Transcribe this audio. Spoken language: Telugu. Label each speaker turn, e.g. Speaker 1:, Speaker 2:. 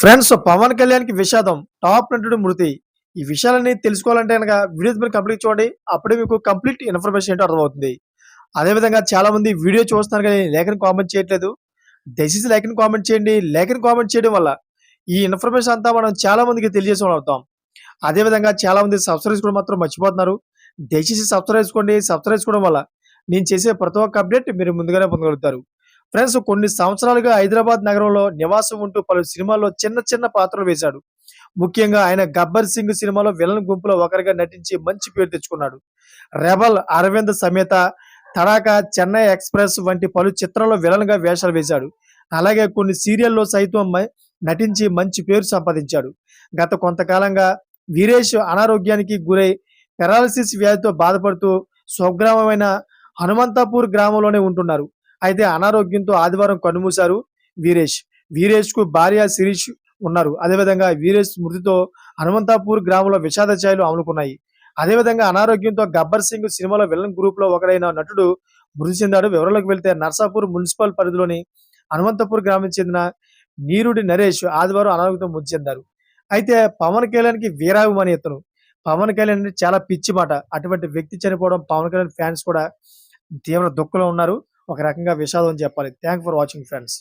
Speaker 1: ఫ్రెండ్స్, పవన్ కళ్యాణ్‌కి విషాదం. టాప్ నటుడు మృతి. ఈ విషయాలన్నీ తెలుసుకోవాలంటే గనక వీడియోస్ మీరు కంప్లీట్ చూడండి. అప్పుడే మీకు కంప్లీట్ ఇన్ఫర్మేషన్ ఏంటో అర్థమవుతుంది. అదే విధంగా చాలామంది వీడియో చూస్తున్నారు గానీ లైక్ అని కామెంట్ చేయట్లేదు. దయచేసి లైక్ అని కామెంట్ చేయండి. లైక్ అని కామెంట్ చేయడం వల్ల ఈ ఇన్ఫర్మేషన్ అంతా మనం చాలా మందికి తెలియజేసేవాళ్ళం అవుతాం. అదే విధంగా చాలామంది సబ్స్క్రైబ్ చేసుకోవడం మాత్రం మర్చిపోతున్నారు. దయచేసి సబ్స్క్రైబ్ చేసుకోండి. సబ్స్క్రైబ్ చేసుకోవడం వల్ల నేను చేసే ప్రతి ఒక్క అప్డేట్ మీరు ముందుగానే పొందగలుగుతారు. ఫ్రెండ్స్, కొన్ని సంవత్సరాలుగా హైదరాబాద్ నగరంలో నివాసం ఉంటూ పలు సినిమాల్లో చిన్న చిన్న పాత్రలు వేశాడు. ముఖ్యంగా ఆయన 'గబ్బర్ సింగ్' సినిమాలో విలన్ గుంపులో ఒకరిగా నటించి మంచి పేరు తెచ్చుకున్నాడు. 'రెబల్', 'అరవింద్ సమేత', 'తడాకా', 'చెన్నై ఎక్స్‌ప్రెస్' వంటి పలు చిత్రాల్లో విలన్‌గా వేషాలు వేశాడు. అలాగే కొన్ని సీరియల్‌లో సైతం నటించి మంచి పేరు సంపాదించాడు. గత కొంతకాలంగా వీరేష్ అనారోగ్యానికి గురై పెరాలిసిస్ వ్యాధితో బాధపడుతూ స్వగ్రామమైన హనుమంతాపూర్ గ్రామంలోనే ఉంటున్నారు. అయితే అనారోగ్యంతో ఆదివారం కన్నుమూశారు వీరేష్. వీరేష్‌కు భార్య శిరీష్ ఉన్నారు. అదేవిధంగా వీరేష్ మృతితో హనుమంతాపూర్ గ్రామంలో విషాద ఛాయలు అలుముకున్నాయి. అదేవిధంగా అనారోగ్యంతో 'గబ్బర్ సింగ్' సినిమాలో విలన్ గ్రూప్‌లో ఒకడైన నటుడు మృతి చెందాడు. వివరాల్లోకి వెళ్తే నర్సాపూర్ మున్సిపల్ పరిధిలోని హనుమంతపూర్ గ్రామానికి చెందిన నీరుడి నరేష్ ఆదివారం అనారోగ్యంతో మృతి చెందారు. అయితే పవన్ కళ్యాణ్‌కి వీరాభిమాని ఇతను. పవన్ కళ్యాణ్ అంటే చాలా పిచ్చి మాట. అటువంటి వ్యక్తి చనిపోవడం పవన్ కళ్యాణ్ ఫ్యాన్స్ కూడా తీవ్ర దుఃఖంలో ఉన్నారు. ఒక రకంగా విషాదం అని చెప్పాలి. Thanks for watching friends.